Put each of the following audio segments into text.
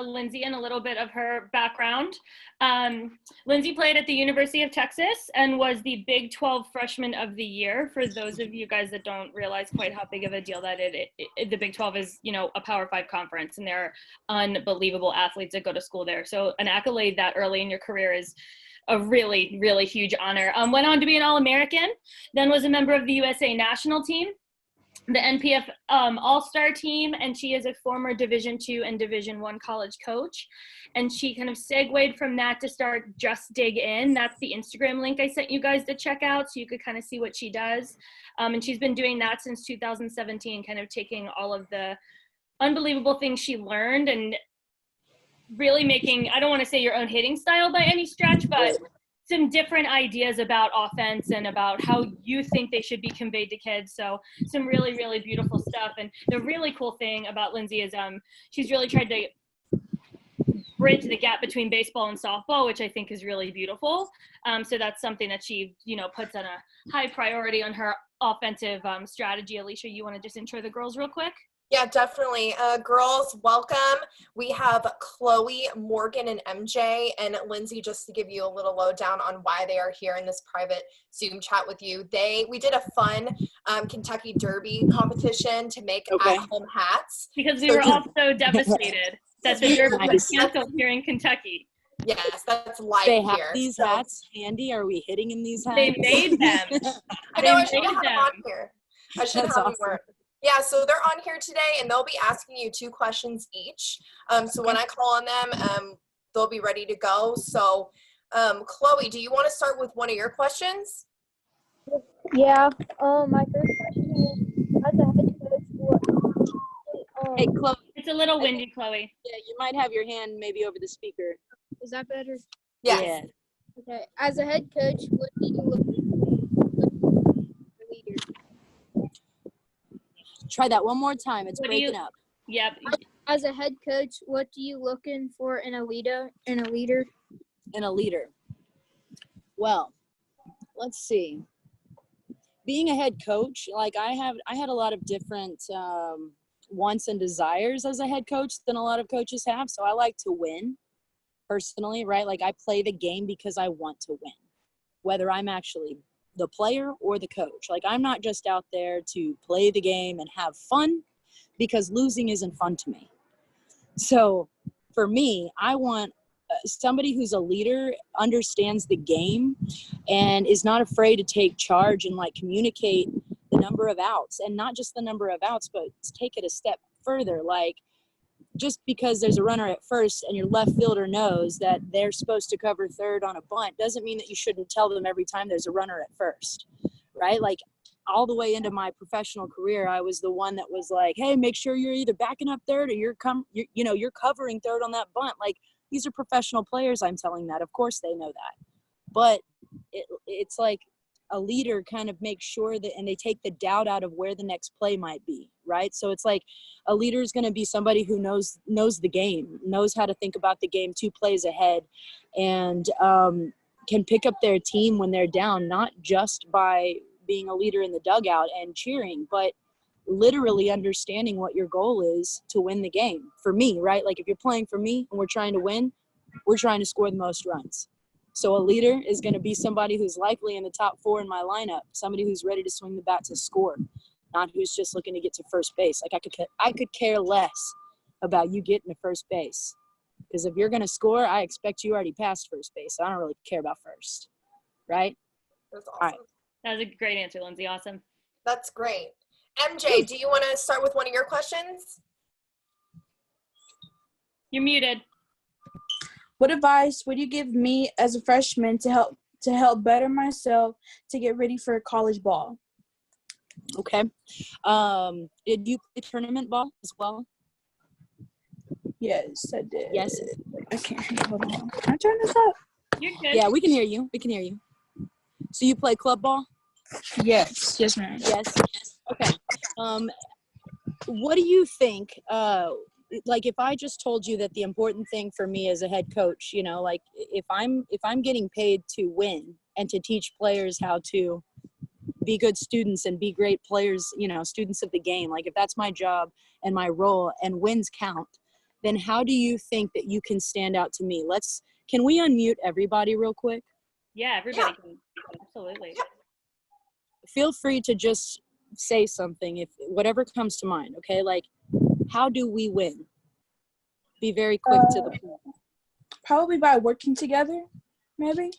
Lindsay and a little bit of her background. Lindsay played at the University of Texas and was the Big 12 Freshman of the Year. For those of you guys that don't realize quite how big of a deal that the Big 12 is, a Power 5 conference, and there are unbelievable athletes that go to school there. So an accolade that early in your career is a really, really huge honor. Went on to be an All-American, then was a member of the USA national team, the NPF All-Star team, and she is a former Division II and Division I college coach. And she kind of segued from that to start Just Dig In. That's the Instagram link I sent you guys to check out so you could kind of see what she does. And she's been doing that since 2017, kind of taking all of the unbelievable things she learned and really making, I don't want to say your own hitting style by any stretch, but some different ideas about offense and about how you think they should be conveyed to kids. So some really, really beautiful stuff. And the really cool thing about Lindsay is she's really tried to bridge the gap between baseball and softball, which I think is really beautiful. So that's something that she, puts on a high priority on her offensive strategy. Alicia, you want to just intro the girls real quick? Yeah, definitely. Girls, welcome. We have Chloe, Morgan, and MJ, and Lindsay, just to give you a little lowdown on why they are here in this private Zoom chat with you. We did a fun Kentucky Derby competition to make at-home hats. Because we were all so devastated that the Derby was canceled here in Kentucky. Yes, that's live they here. Have these hats handy? Are we hitting in these hats? They made them. I know, I should have them on here. I should have them awesome. Yeah, so they're on here today, and they'll be asking you 2 questions each. So when I call on them, they'll be ready to go. So, Chloe, do you want to start with one of your questions? Yeah. My first question is, as a head coach, hey, Chloe. It's a little windy, Chloe. Yeah, you might have your hand maybe over the speaker. Is that better? Yes. Yeah. Okay. As a head coach, what do you look for a leader? Try that one more time. It's breaking up. Yep. As a head coach, what do you looking for in a leader? Well, let's see. Being a head coach, like I had a lot of different wants and desires as a head coach than a lot of coaches have. So I like to win personally, right? Like I play the game because I want to win, whether I'm actually the player or the coach. Like I'm not just out there to play the game and have fun, because losing isn't fun to me. So for me, I want somebody who's a leader, understands the game, and is not afraid to take charge and like communicate the number of outs, and not just the number of outs, but take it a step further. Like just because there's a runner at first and your left fielder knows that they're supposed to cover third on a bunt doesn't mean that you shouldn't tell them every time there's a runner at first, right? Like all the way into my professional career, I was the one that was like, hey, make sure you're either backing up third or you're covering third on that bunt. Like these are professional players. I'm telling that. Of course they know that. But it's like a leader kind of makes sure that, and they take the doubt out of where the next play might be, right? So it's like a leader is going to be somebody who knows the game, knows how to think about the game 2 plays ahead, and can pick up their team when they're down, not just by being a leader in the dugout and cheering, but literally understanding what your goal is to win the game. For me, right? Like if you're playing for me and we're trying to win, we're trying to score the most runs. So a leader is going to be somebody who's likely in the top 4 in my lineup, somebody who's ready to swing the bat to score, not who's just looking to get to first base. Like I could care less about you getting to first base, because if you're going to score, I expect you already passed first base. So I don't really care about first, right? That's awesome. All right. That was a great answer, Lindsay. Awesome. That's great. MJ, do you want to start with one of your questions? You're muted. What advice would you give me as a freshman to help better myself to get ready for college ball? Okay. Did you play tournament ball as well? Yes, I did. Yes. Okay, hold on. Can I turn this up? You're good. Yeah, we can hear you. We can hear you. So you play club ball? Yes. Yes, ma'am. Yes. Okay. What do you think, like if I just told you that the important thing for me as a head coach, like if I'm getting paid to win and to teach players how to be good students and be great players, students of the game, like if that's my job and my role and wins count, then how do you think that you can stand out to me? Can we unmute everybody real quick? Yeah, everybody can. Absolutely. Feel free to just say something, if whatever comes to mind, okay? Like, how do we win? Be very quick to the point. Probably by working together, maybe.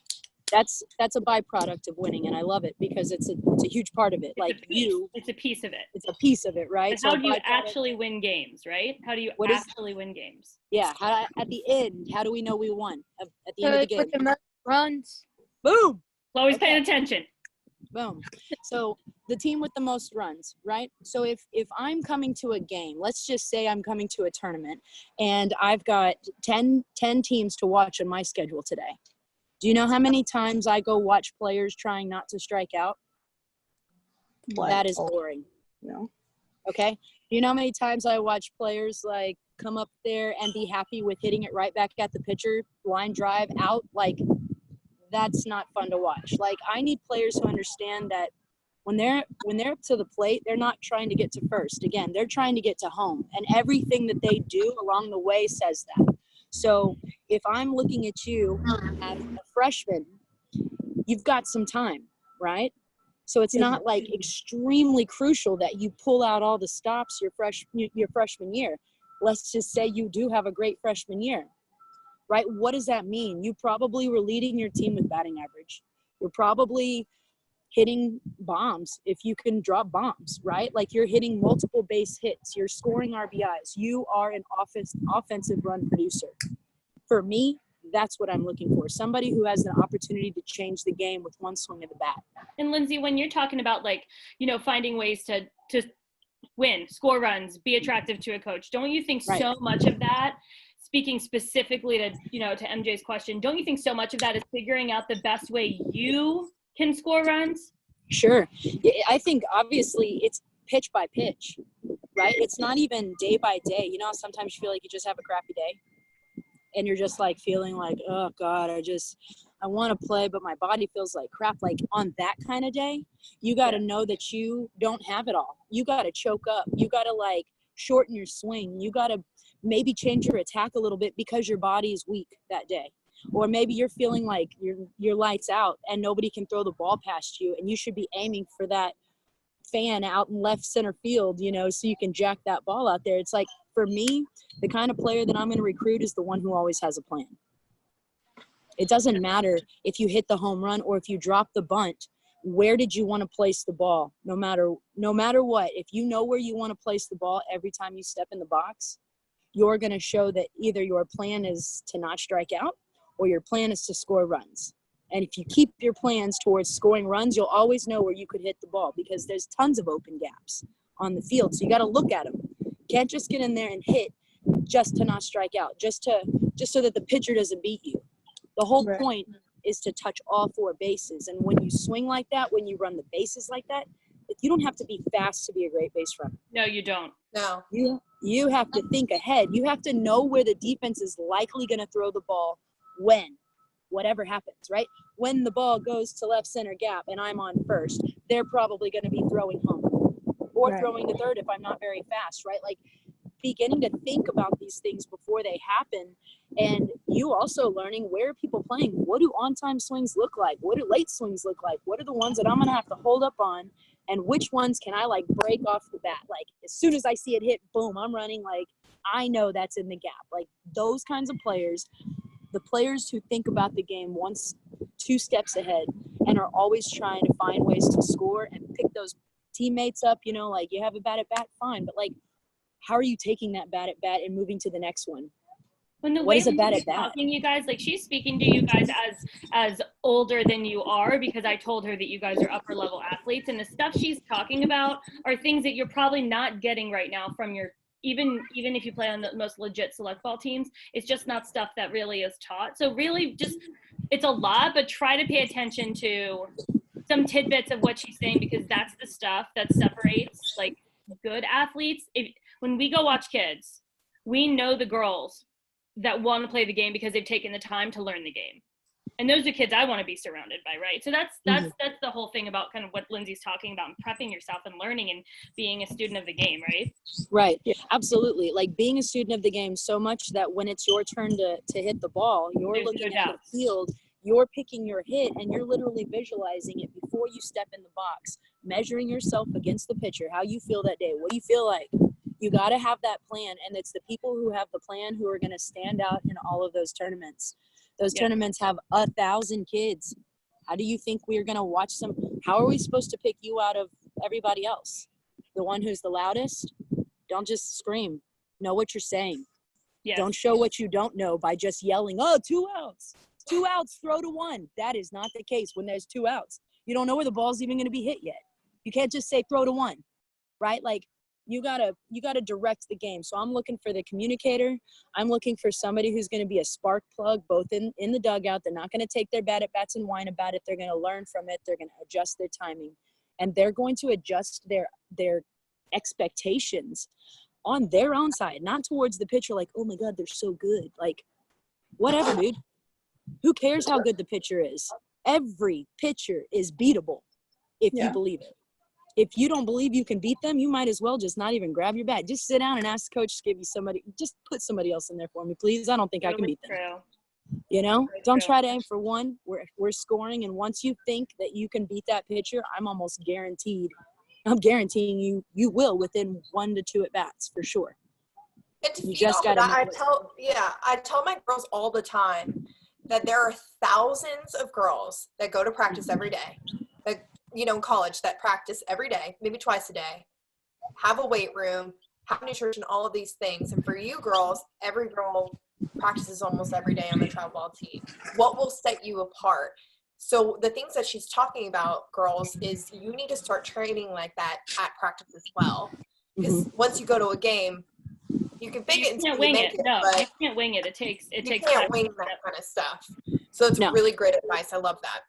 That's a byproduct of winning, and I love it because it's a huge part of it. It's a piece of it. It's a piece of it, right? But how do you actually win games, right? How do you actually win games? Yeah, at the end, how do we know we won? At the end of the game. With the most runs. Boom! Chloe's paying attention. Boom. So the team with the most runs, right? So if I'm coming to a game, let's just say I'm coming to a tournament and I've got 10 teams to watch on my schedule today. Do you know how many times I go watch players trying not to strike out? That is boring. No. Okay. Do you know how many times I watch players like come up there and be happy with hitting it right back at the pitcher, line drive out? Like, that's not fun to watch. Like, I need players who understand that when they're up to the plate, they're not trying to get to first. Again, they're trying to get to home, and everything that they do along the way says that. So if I'm looking at you as a freshman, you've got some time, right? So it's not like extremely crucial that you pull out all the stops your freshman year. Let's just say you do have a great freshman year, right? What does that mean? You probably were leading your team with batting average. You're probably hitting bombs if you can drop bombs, right? Like, you're hitting multiple base hits. You're scoring RBIs. You are an offensive run producer. For me, that's what I'm looking for. Somebody who has an opportunity to change the game with one swing of the bat. And Lindsay, when you're talking about, like, finding ways to win, score runs, be attractive to a coach, don't you think so much of that, speaking specifically to, to MJ's question, don't you think so much of that is figuring out the best way you can score runs? Sure. I think obviously it's pitch by pitch, right? It's not even day by day. Sometimes you feel like you just have a crappy day and you're just like feeling like, oh God, I want to play, but my body feels like crap. Like, on that kind of day, you got to know that you don't have it all. You got to choke up. You got to like shorten your swing. You got to maybe change your attack a little bit because your body is weak that day. Or maybe you're feeling like you're lights out and nobody can throw the ball past you, and you should be aiming for that fan out in left center field, so you can jack that ball out there. It's like, for me, the kind of player that I'm going to recruit is the one who always has a plan. It doesn't matter if you hit the home run or if you drop the bunt. Where did you want to place the ball? No matter what, if you know where you want to place the ball every time you step in the box, you're going to show that either your plan is to not strike out or your plan is to score runs. And if you keep your plans towards scoring runs, you'll always know where you could hit the ball because there's tons of open gaps on the field. So you got to look at them. You can't just get in there and hit just to not strike out, just so that the pitcher doesn't beat you. The whole point is to touch all four bases. And when you swing like that, when you run the bases like that, you don't have to be fast to be a great base runner. No, you don't. No. You have to think ahead. You have to know where the defense is likely going to throw the ball when, whatever happens, right? When the ball goes to left center gap and I'm on first, they're probably going to be throwing home or throwing to third if I'm not very fast, right? Like, beginning to think about these things before they happen. And you also learning, where are people playing? What do on-time swings look like? What do late swings look like? What are the ones that I'm going to have to hold up on? And which ones can I like break off the bat? Like, as soon as I see it hit, boom, I'm running. Like, I know that's in the gap. Like, those kinds of players, the players who think about the game two steps ahead and are always trying to find ways to score and pick those teammates up, like, you have a bat at bat, fine. But like, how are you taking that bat at bat and moving to the next one? When the What way is a bat she's at bat? talking, you guys, like, she's speaking to you guys as older than you are, because I told her that you guys are upper level athletes, and the stuff she's talking about are things that you're probably not getting right now from your, even if you play on the most legit select ball teams, it's just not stuff that really is taught. So really, just, it's a lot, but try to pay attention to some tidbits of what she's saying, because that's the stuff that separates like good athletes. When we go watch kids, we know the girls that want to play the game because they've taken the time to learn the game. And those are kids I want to be surrounded by, right? So that's the whole thing about kind of what Lindsay's talking about, and prepping yourself and learning and being a student of the game, right? Right. Yeah. Absolutely. Like being a student of the game so much that when it's your turn to hit the ball, you're There's looking no at doubt. the field, you're picking your hit, and you're literally visualizing it before you step in the box, measuring yourself against the pitcher, how you feel that day. What do you feel like? You got to have that plan. And it's the people who have the plan who are going to stand out in all of those tournaments. Those tournaments have 1,000 kids. How do you think we're going to watch some? How are we supposed to pick you out of everybody else? The one who's the loudest? Don't just scream. Know what you're saying. Yes. Don't show what you don't know by just yelling, oh, 2 outs. 2 outs, throw to 1. That is not the case when there's 2 outs. You don't know where the ball's even going to be hit yet. You can't just say throw to 1, right? Like you gotta direct the game. So I'm looking for the communicator. I'm looking for somebody who's going to be a spark plug, both in the dugout. They're not going to take their bad at bats and whine about it. They're going to learn from it. They're going to adjust their timing, and they're going to adjust their expectations on their own side, not towards the pitcher. Like, oh my God, they're so good. Like, whatever, dude. Who cares how good the pitcher is? Every pitcher is beatable if you believe it. If you don't believe you can beat them, you might as well just not even grab your bat. Just sit down and ask the coach to give you somebody. Just put somebody else in there for me, please. I don't think I can beat them. You know, don't try to aim for one. We're scoring, and once you think that you can beat that pitcher, I'm guaranteeing you will within 1 to 2 at bats for sure. And to You feed just off of gotta that, I tell my girls all the time that there are thousands of girls that go to practice every day, that, you know, in college, that practice every day, maybe twice a day, have a weight room, have nutrition, all of these things. And for you girls, every girl practices almost every day on the travel ball team. What will set you apart? So the things that she's talking about, girls, is you need to start training like that at practice as well. Because once you go to a game, you can fake it until you make it. No, but you can't wing it. It takes you can't wing that kind of stuff. So it's No. really great advice. I love that.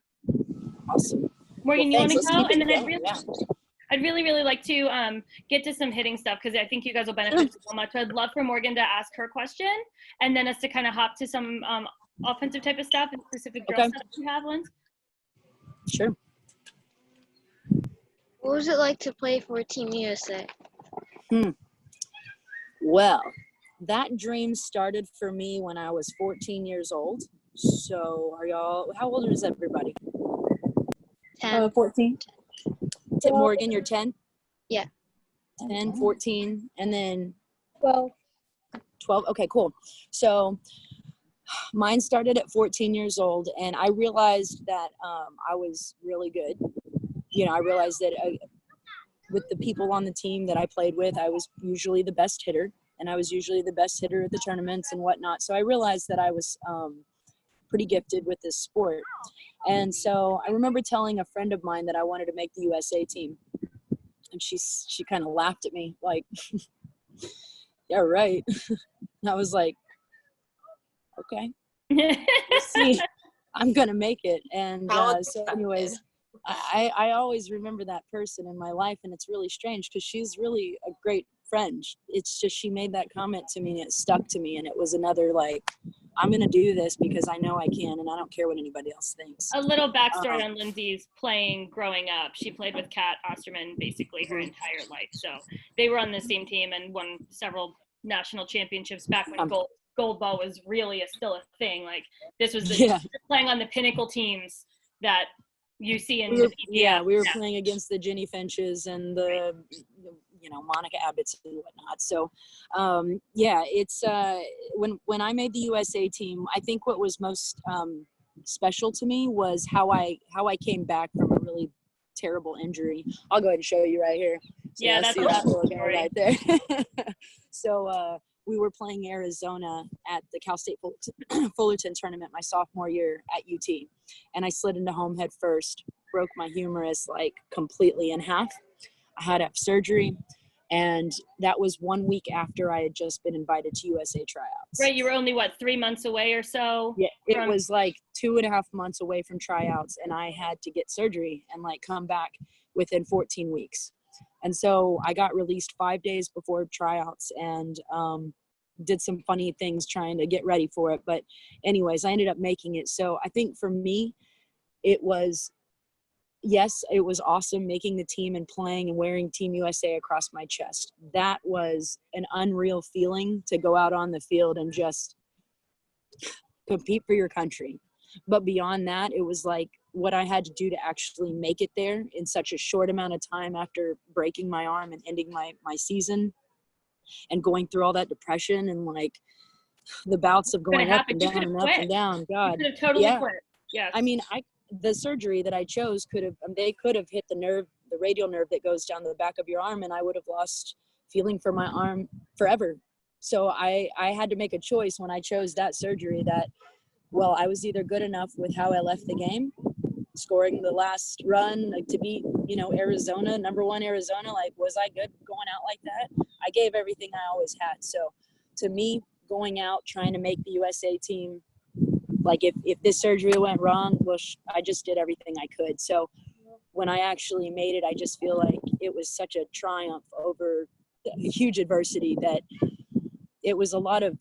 Awesome. Morgan, Well, you want to thanks. go? Let's keep And it then going. I'd really like to get to some hitting stuff, because I think you guys will benefit so much. I'd love for Morgan to ask her question, and then us to kind of hop to some offensive type of stuff and specific drill stuff you have, Linz. Sure. What was it like to play for Team USA? Well, that dream started for me when I was 14 years old. So how old is everybody? 10. 14. Morgan, you're 10? Yeah. 10, 14, and then 12. 12. Okay, cool. So mine started at 14 years old, and I realized that I was really good. You know, I realized that with the people on the team that I played with, I was usually the best hitter, and I was usually the best hitter at the tournaments and whatnot. So I realized that I was pretty gifted with this sport. And so I remember telling a friend of mine that I wanted to make the USA team. And she kind of laughed at me like, yeah, right. And I was like, okay, we'll see. I'm going to make it. And so anyways, I always remember that person in my life, and it's really strange because she's really a great friend. It's just she made that comment to me and it stuck to me, and it was another like, I'm going to do this because I know I can, and I don't care what anybody else thinks. A little backstory on Lindsay's playing growing up. She played with Kat Osterman basically her entire life. So they were on the same team and won several national championships back when gold ball was really still a thing. Like this was playing on the pinnacle teams that you see in we were playing against the Jenny Finches and the Monica Abbotts and whatnot. So it's when I made the USA team, I think what was most special to me was how I came back from a really terrible injury. I'll go ahead and show you right here. So that's a little guy right there. So we were playing Arizona at the Cal State Fullerton tournament my sophomore year at UT, and I slid into home head first, broke my humerus like completely in half. I had to have surgery, and that was 1 week after I had just been invited to USA tryouts. Right, you were only 3 months away or so? Yeah, it was like 2.5 months away from tryouts, and I had to get surgery and like come back within 14 weeks. And so I got released 5 days before tryouts, and did some funny things trying to get ready for it. But anyways, I ended up making it. So I think for me, it was, yes, it was awesome making the team and playing and wearing Team USA across my chest. That was an unreal feeling to go out on the field and just compete for your country. But beyond that, it was like what I had to do to actually make it there in such a short amount of time after breaking my arm and ending my season and going through all that depression and like the bouts of going up and down and up and down. God, you could have totally quit. Yeah. I mean, the surgery that I chose they could have hit the nerve, the radial nerve that goes down the back of your arm, and I would have lost feeling for my arm forever. So I had to make a choice when I chose that surgery that, well, I was either good enough with how I left the game, scoring the last run, like to beat, Arizona, number 1 Arizona. Like, was I good going out like that? I gave everything I always had. So to me, going out, trying to make the USA team, like if this surgery went wrong, well, I just did everything I could. So when I actually made it, I just feel like it was such a triumph over a huge adversity that it was a lot of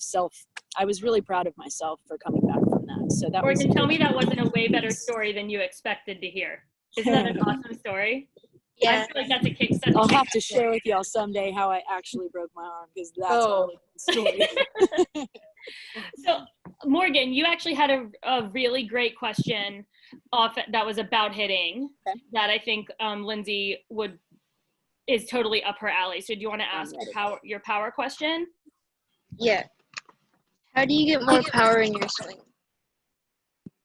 I was really proud of myself for coming back from that. So that Morgan, tell me that wasn't a way better story than you expected to hear. Isn't that an awesome story? Yeah. I feel like that's a kick. I'll have to share with y'all someday how I actually broke my arm, because that's a really good story. So Morgan, you actually had a really great question that was about hitting that I think Lindsay is totally up her alley. So do you want to ask your power question? Yeah. How do you get more power in your swing?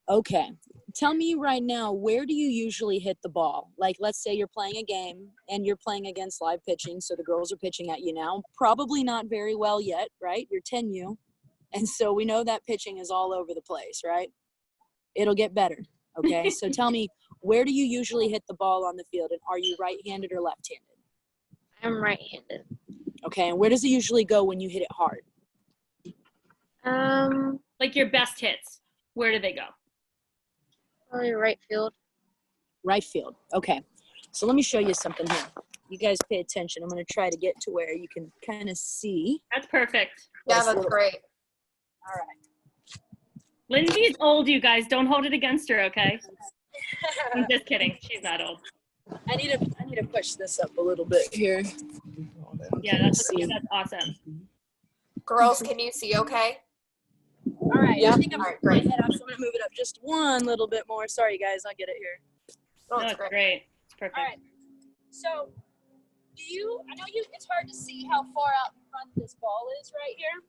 Okay. Tell me right now, where do you usually hit the ball? Like, let's say you're playing a game and you're playing against live pitching, so the girls are pitching at you now. Probably not very well yet, right? You're 10U. And so we know that pitching is all over the place, right? It'll get better, okay? So tell me, where do you usually hit the ball on the field? And are you right-handed or left-handed? I'm right-handed. Okay, and where does it usually go when you hit it hard? Like your best hits, where do they go? Probably right field. Right field. Okay. So let me show you something here. You guys pay attention. I'm going to try to get to where you can kind of see. That's perfect. Yeah, that's great. All right. Lindsay's old, you guys. Don't hold it against her, okay? I'm just kidding. She's not old. I need to push this up a little bit here. Yeah, that's awesome. Girls, can you see okay? All right. Yeah. I think I'm All right, my great. head up, so I'm going to move it up just one little bit more. Sorry, guys. I'll get it here. Oh, No, it's it's great. great. It's perfect. All right. So, I know it's hard to see how far out in front this ball is right here,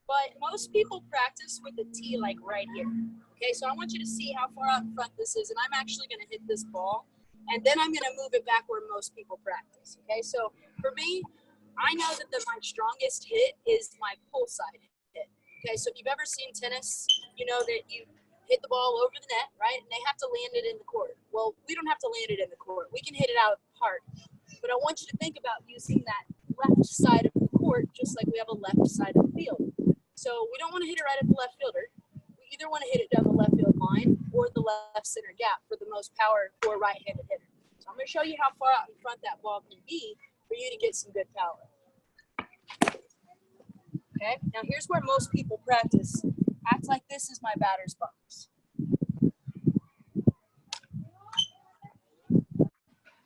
but most people practice with the tee like right here. Okay, so I want you to see how far out in front this is, and I'm actually going to hit this ball, and then I'm going to move it back where most people practice. Okay, so for me, I know that my strongest hit is my pull side hit. Okay, so if you've ever seen tennis, you know that you hit the ball over the net, right? And they have to land it in the court. Well, we don't have to land it in the court. We can hit it out hard. But I want you to think about using that left side of the court just like we have a left side of the field. So we don't want to hit it right at the left fielder. We either want to hit it down the left field line or the left center gap for the most power for a right-handed hitter. So I'm going to show you how far out in front that ball can be for you to get some good power. Okay, now here's where most people practice. Act like this is my batter's box.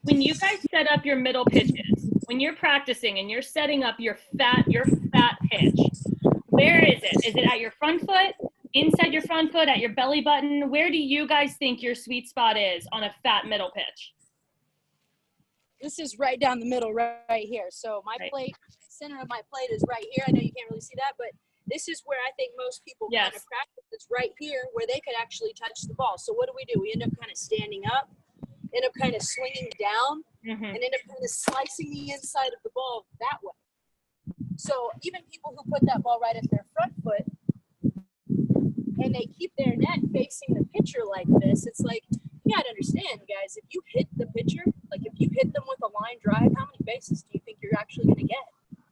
When you guys set up your middle pitches, when you're practicing and you're setting up your fat pitch, where is it? Is it at your front foot, inside your front foot, at your belly button? Where do you guys think your sweet spot is on a fat middle pitch? This is right down the middle, right here. So my plate, center of my plate is right here. I know you can't really see that, but this is where I think most people kind of practice. It's right here where they could actually touch the ball. So what do? We end up kind of standing up, end up kind of swinging down, and end up kind of slicing the inside of the ball that way. So even people who put that ball right at their front foot and they keep their net facing the pitcher like this, it's like, you gotta understand, guys, if you hit the pitcher, like if you hit them with a line drive, how many bases do you think you're actually gonna get?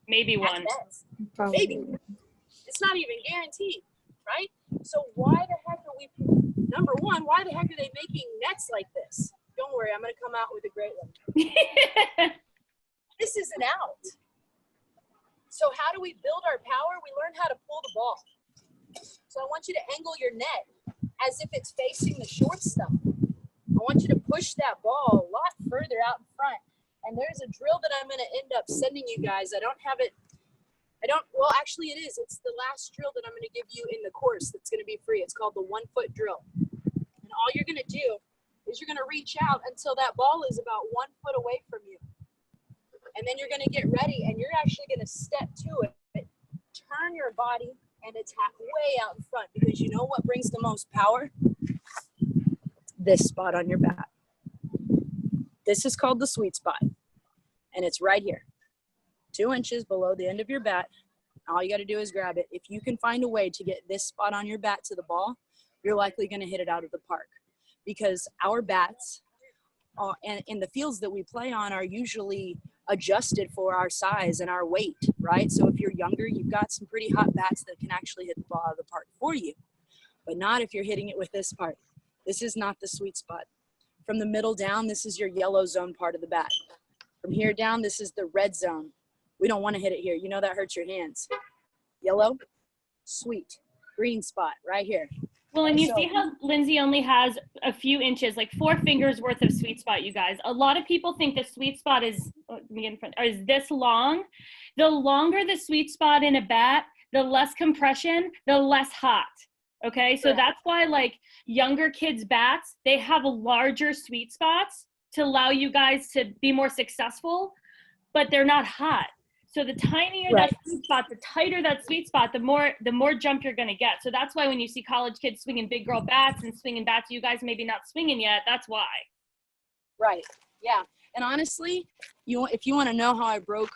Maybe one. Maybe. It's not even guaranteed, right? So why the heck are we, number one, why the heck are they making nets like this? Don't worry, I'm gonna come out with a great one. This is an out. So how do we build our power? We learn how to pull the ball. So I want you to angle your net as if it's facing the shortstop. I want you to push that ball a lot further out in front. And there's a drill that I'm going to end up sending you guys. I don't have it. Well, actually it is. It's the last drill that I'm going to give you in the course that's going to be free. It's called the 1 foot drill. And all you're going to do is you're going to reach out until that ball is about 1 foot away from you. And then you're going to get ready and you're actually going to step to it, turn your body and attack way out in front, because you know what brings the most power? This spot on your bat. This is called the sweet spot. And it's right here. 2 inches below the end of your bat. All you got to do is grab it. If you can find a way to get this spot on your bat to the ball, you're likely going to hit it out of the park, because our bats and in the fields that we play on are usually adjusted for our size and our weight, right? So if you're younger, you've got some pretty hot bats that can actually hit the ball out of the park for you, but not if you're hitting it with this part. This is not the sweet spot. From the middle down, this is your yellow zone part of the bat. From here down, this is the red zone. We don't want to hit it here. You know that hurts your hands. Yellow, sweet, green spot right here. Well, and you see how Lindsay only has a few inches, like 4 fingers worth of sweet spot, you guys. A lot of people think the sweet spot is this long. The longer the sweet spot in a bat, the less compression, the less hot. Okay, so that's why like younger kids' bats, they have larger sweet spots to allow you guys to be more successful, but they're not hot. So the tinier that sweet spot, the tighter that sweet spot, the more jump you're going to get. So that's why when you see college kids swinging big girl bats and swinging bats you guys maybe not swinging yet, that's why. Right. Yeah. And honestly, if you want to know how I broke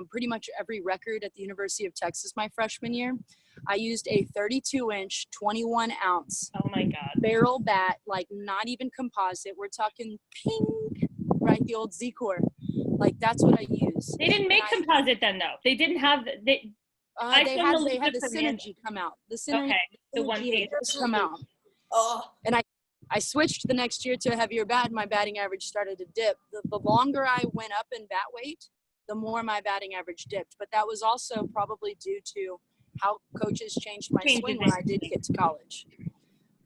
pretty much every record at the University of Texas my freshman year, I used a 32-inch, 21-ounce barrel bat, like not even composite. We're talking pink, right? The old Z-Core. Like that's what I use. They didn't make composite then, though. They didn't have they had the synergy come out. The synergy, the 1/8 come out. Oh. And I switched the next year to a heavier bat. And my batting average started to dip. The longer I went up in bat weight, the more my batting average dipped. But that was also probably due to how coaches changed my swing when I did get to college.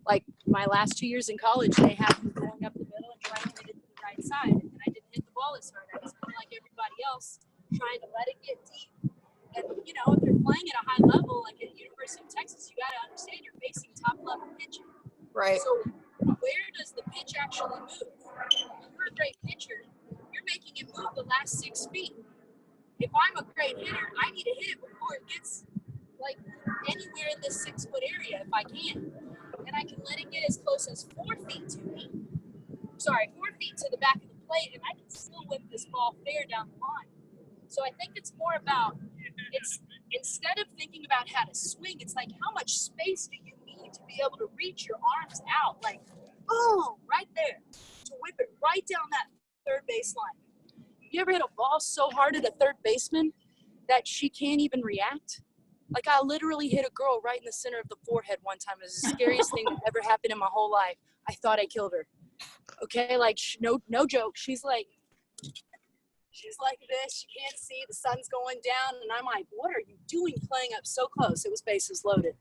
Like my last 2 years in college, they had me going up the middle and trying to hit it to the right side. And I didn't hit the ball as hard. I was kind of like everybody else, trying to let it get deep. And, you know, if you're playing at a high level, like at University of Texas, you got to understand you're facing top-level pitching. Right. So where does the pitch actually move? If you're a great pitcher, you're making it move the last 6 feet. If I'm a great hitter, I need to hit it before it gets like anywhere in this 6 foot area if I can. And I can let it get as close as 4 feet to me. 4 feet to the back of the plate, and I can still whip this ball fair down the line. So I think it's more about, instead of thinking about how to swing, it's like how much space do you need to be able to reach your arms out, like, boom, right there, to whip it right down that third baseline. You ever hit a ball so hard at a third baseman that she can't even react? Like I literally hit a girl right in the center of the forehead one time. It was the scariest thing that ever happened in my whole life. I thought I killed her. Okay, like no joke. She's like this. She can't see. The sun's going down, and I'm like, "What are you doing, playing up so close?" It was bases loaded.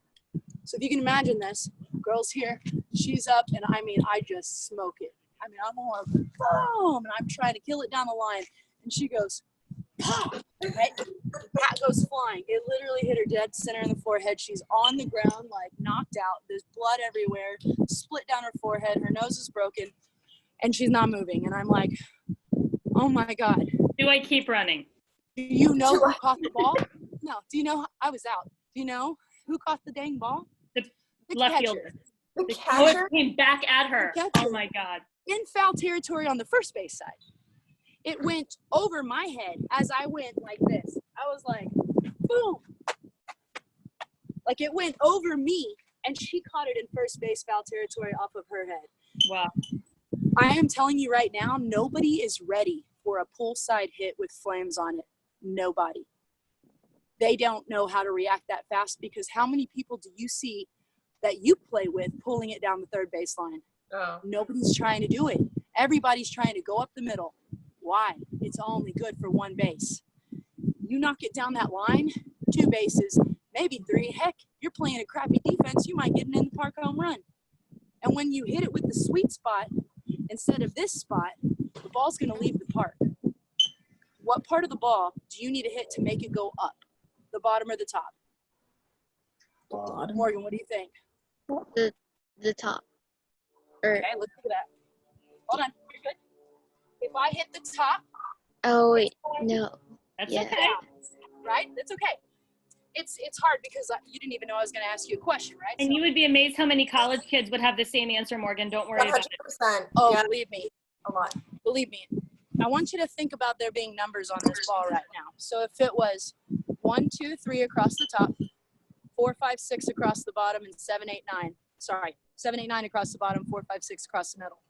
So if you can imagine this, girl's here, she's up, and I mean, I just smoke it. I mean, I'm all like, boom, and I'm trying to kill it down the line, and she goes, pop, right? Bat goes flying. It literally hit her dead center in the forehead. She's on the ground, like knocked out. There's blood everywhere, split down her forehead. Her nose is broken, and she's not moving. And I'm like, oh my God. Do I keep running? Do you know who caught the ball? No. Do you know? I was out. Do you know who caught the dang ball? The left fielder. The catcher came back at her. Oh my God. In foul territory on the first base side. It went over my head as I went like this. I was like, boom. Like it went over me, and she caught it in first base foul territory off of her head. Wow. I am telling you right now, nobody is ready for a pull side hit with flames on it. Nobody. They don't know how to react that fast, because how many people do you see that you play with pulling it down the third baseline? Oh. Nobody's trying to do it. Everybody's trying to go up the middle. Why? It's only good for one base. you knock it down that line, 2 bases, maybe 3. Heck, you're playing a crappy defense, you might get an in the park home run. And when you hit it with the sweet spot, instead of this spot, the ball's gonna leave the park. What part of the ball do you need to hit to make it go up? The bottom or the top? Bottom. Morgan, what do you think? The top. Or Okay, let's do that. Hold on, you're good. If I hit the top, oh wait, no. That's Yeah. okay. right? That's okay. It's hard because you didn't even know I was going to ask you a question, right? And you would be amazed how many college kids would have the same answer, Morgan. Don't worry about it. 100%. Oh, Yeah, believe me. a lot. Believe me. I want you to think about there being numbers on this ball right now. So if it was 1, 2, 3 across the top, 4, 5, 6 across the bottom, and 7, 8, 9. Sorry, 7, 8, 9 across the bottom, 4, 5, 6 across the middle.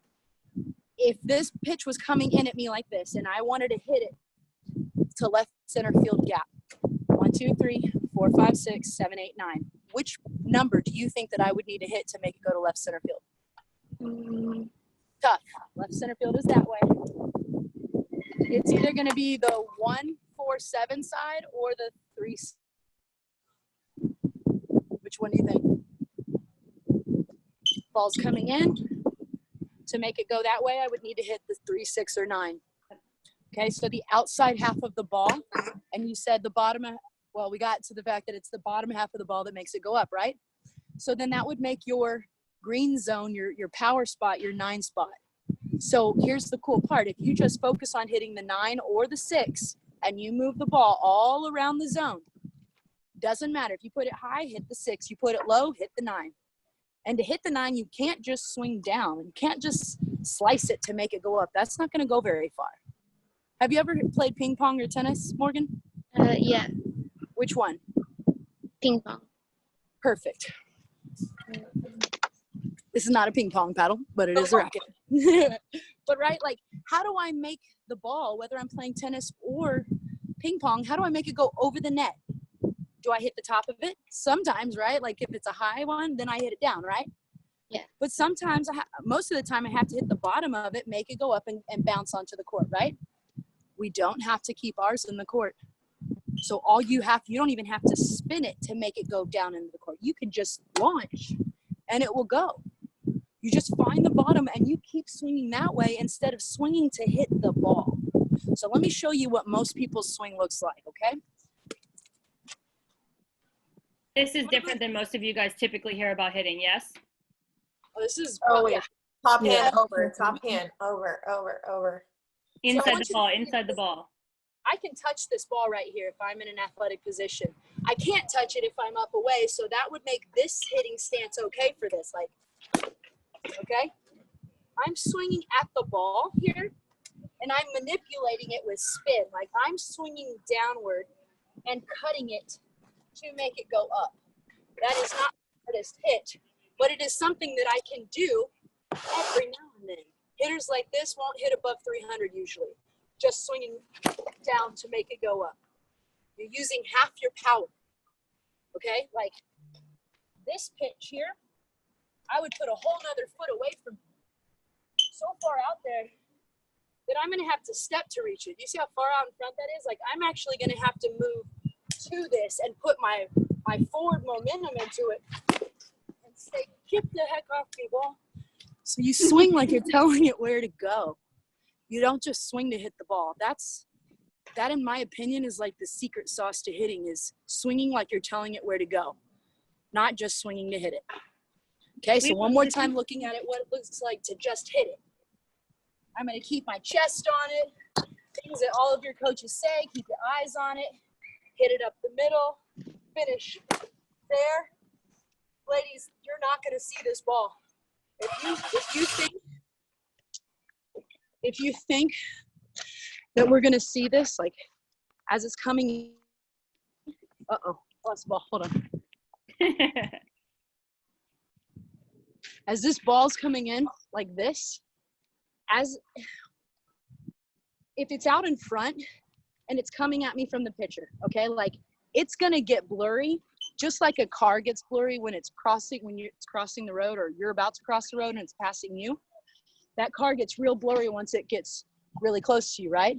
If this pitch was coming in at me like this and I wanted to hit it to left center field gap, 1, 2, 3, 4, 5, 6, 7, 8, 9. Which number do you think that I would need to hit to make it go to left center field? Tough. Left center field is that way. It's either going to be the 1, 4, 7 side or the 3. Which one do you think? Ball's coming in. To make it go that way, I would need to hit the 3, 6, or 9. Okay, so the outside half of the ball, and you said the bottom, well, we got to the fact that it's the bottom half of the ball that makes it go up, right? So then that would make your green zone, your power spot, your 9 spot. So here's the cool part. If you just focus on hitting the 9 or the 6, and you move the ball all around the zone, doesn't matter. If you put it high, hit the 6. You put it low, hit the 9. And to hit the 9, you can't just swing down. You can't just slice it to make it go up. That's not going to go very far. Have you ever played ping pong or tennis, Morgan? Yeah, Which one? ping pong. Perfect. This is not a ping pong paddle, but it is a racket. But right, like, how do I make the ball, whether I'm playing tennis or ping pong, how do I make it go over the net? Do I hit the top of it? Sometimes, right? Like if it's a high one, then I hit it down, right? Yeah. But sometimes, most of the time, I have to hit the bottom of it, make it go up and bounce onto the court, right? We don't have to keep ours in the court. So you don't even have to spin it to make it go down into the court. You can just launch and it will go. You just find the bottom and you keep swinging that way instead of swinging to hit the ball. So let me show you what most people's swing looks like, okay? This is different than most of you guys typically hear about hitting, yes? This is, Yeah. Top Yeah. hand over, top hand over, over, over. Inside want the you ball, to- inside the ball. I can touch this ball right here if I'm in an athletic position. I can't touch it if I'm up away, so that would make this hitting stance okay for this. Like, okay? I'm swinging at the ball here, and I'm manipulating it with spin. Like, I'm swinging downward and cutting it to make it go up. That is not the hardest hit, but it is something that I can do every now and then. Hitters like this won't hit above 300 usually, just swinging down to make it go up. You're using half your power, okay? Like this pitch here, I would put a whole nother foot away from me. So far out there that I'm gonna have to step to reach it. You see how far out in front that is? Like I'm actually gonna have to move to this and put my forward momentum into it and say, get the heck off me, ball. So you swing like you're telling it where to go. You don't just swing to hit the ball. That in my opinion is like the secret sauce to hitting, is swinging like you're telling it where to go, not just swinging to hit it. Okay, so one more time looking at it, what it looks like to just hit it. I'm gonna keep my chest on it. Things that all of your coaches say, keep your eyes on it. Hit it up the middle, finish there. Ladies, you're not gonna see this ball. If you think that we're gonna see this, like as it's coming, lost the ball, hold on. As this ball's coming in like this, if it's out in front and it's coming at me from the pitcher, okay, like it's gonna get blurry, just like a car gets blurry when it's crossing the road, or you're about to cross the road and it's passing you. That car gets real blurry once it gets really close to you, right?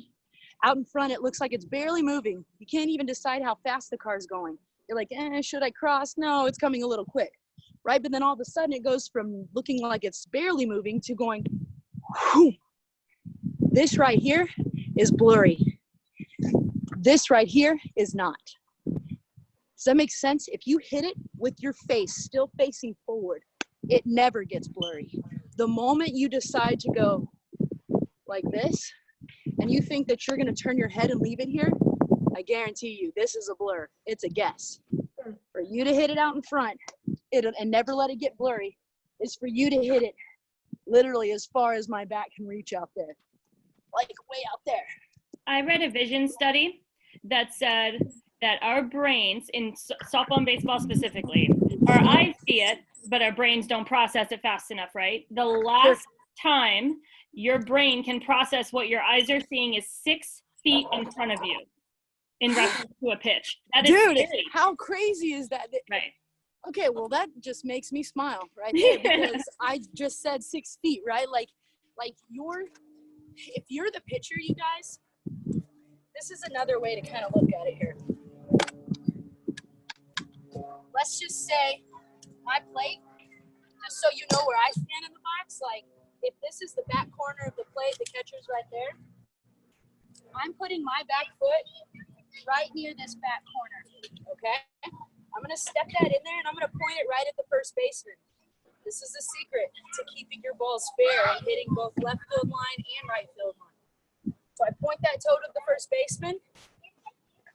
Out in front, it looks like it's barely moving. You can't even decide how fast the car's going. You're like, should I cross? No, it's coming a little quick, right? But then all of a sudden it goes from looking like it's barely moving to going, whew. This right here is blurry. This right here is not. Does that make sense? If you hit it with your face still facing forward, it never gets blurry. The moment you decide to go like this, and you think that you're gonna turn your head and leave it here, I guarantee you, this is a blur. It's a guess. For you to hit it out in front and never let it get blurry is for you to hit it literally as far as my back can reach out there. Like way out there. I read a vision study that said that our brains, in softball and baseball specifically, our eyes see it, but our brains don't process it fast enough, right? The last time your brain can process what your eyes are seeing is 6 feet in front of you in reference to a pitch. That is Dude, scary. how crazy is that? Right. Okay, well, that just makes me smile right there because I just said 6 feet, right? Like if you're the pitcher, you guys, this is another way to kind of look at it here. Let's just say my plate, just so you know where I stand in the box, like if this is the back corner of the plate, the catcher's right there, I'm putting my back foot right near this back corner, okay? I'm gonna step that in there and I'm gonna point it right at the first baseman. This is the secret to keeping your balls fair and hitting both left field line and right field line. So I point that toe to the first baseman.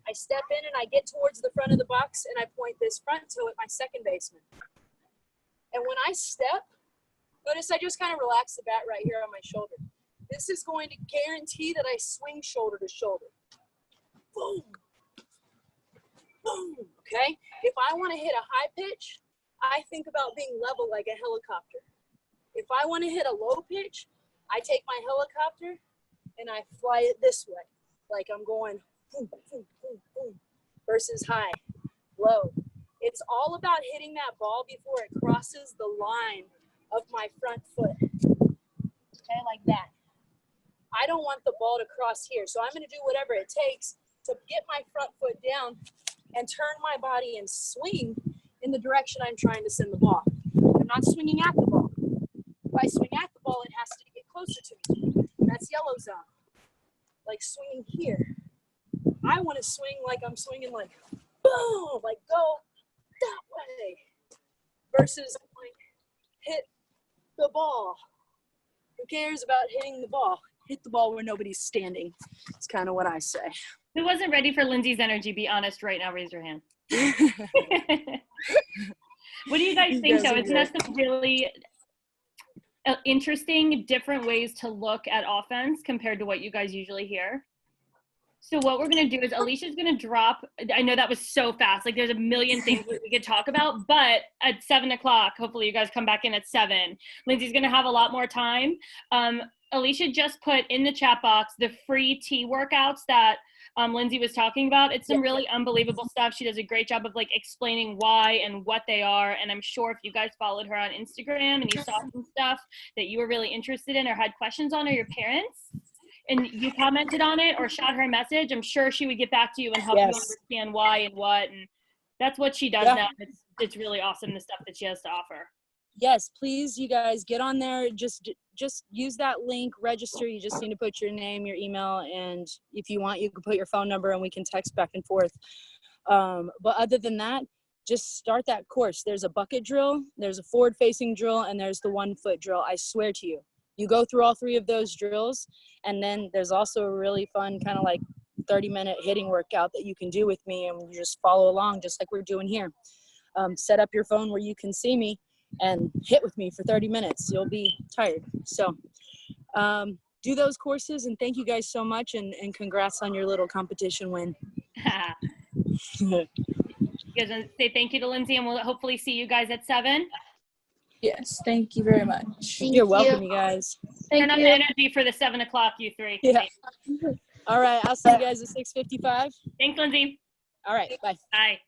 I step in and I get towards the front of the box and I point this front toe at my second baseman. And when I step, notice I just kind of relax the bat right here on my shoulder. This is going to guarantee that I swing shoulder to shoulder. Boom. Boom. Okay? If I want to hit a high pitch, I think about being level like a helicopter. If I want to hit a low pitch, I take my helicopter and I fly it this way, like I'm going boom, boom, boom, boom, versus high, low. It's all about hitting that ball before it crosses the line of my front foot. Okay, like that. I don't want the ball to cross here, so I'm going to do whatever it takes to get my front foot down and turn my body and swing in the direction I'm trying to send the ball. I'm not swinging at the ball. If I swing at the ball, it has to get closer to me. That's yellow zone. Like swinging here. I want to swing like I'm swinging like, boom, like go that way. Versus like hit the ball. Who cares about hitting the ball? Hit the ball where nobody's standing. It's kind of what I say. Who wasn't ready for Lindsay's energy? Be honest right now. Raise your hand. What do you guys think, though? Isn't that some really interesting, different ways to look at offense compared to what you guys usually hear? So what we're going to do is Alicia's going to drop. I know that was so fast. Like there's a million things that we could talk about, but at 7 o'clock, hopefully you guys come back in at 7. Lindsay's going to have a lot more time. Alicia just put in the chat box the free tea workouts that Lindsay was talking about. It's some really unbelievable stuff. She does a great job of like explaining why and what they are. And I'm sure if you guys followed her on Instagram and you saw some stuff that you were really interested in or had questions on, or your parents, and you commented on it or shot her a message, I'm sure she would get back to you and help you understand why and what. And that's what she does now. It's really awesome, the stuff that she has to offer. Yes, please, you guys, get on there. Just use that link, register. You just need to put your name, your email, and if you want, you can put your phone number and we can text back and forth. But other than that, just start that course. There's a bucket drill, there's a forward-facing drill, and there's the 1-foot drill. I swear to you. You go through all 3 of those drills, and then there's also a really fun kind of like 30-minute hitting workout that you can do with me, and you just follow along just like we're doing here. Set up your phone where you can see me and hit with me for 30 minutes. You'll be tired. So do those courses, and thank you guys so much, and congrats on your little competition win. You guys want to say thank you to Lindsay, and we'll hopefully see you guys at 7. Yes, thank you very much. You're welcome, you guys. Turn up the energy for the 7 o'clock, you 3. Yeah. All right, I'll see you guys at 6:55. Thanks, Lindsay. All right, bye. Bye.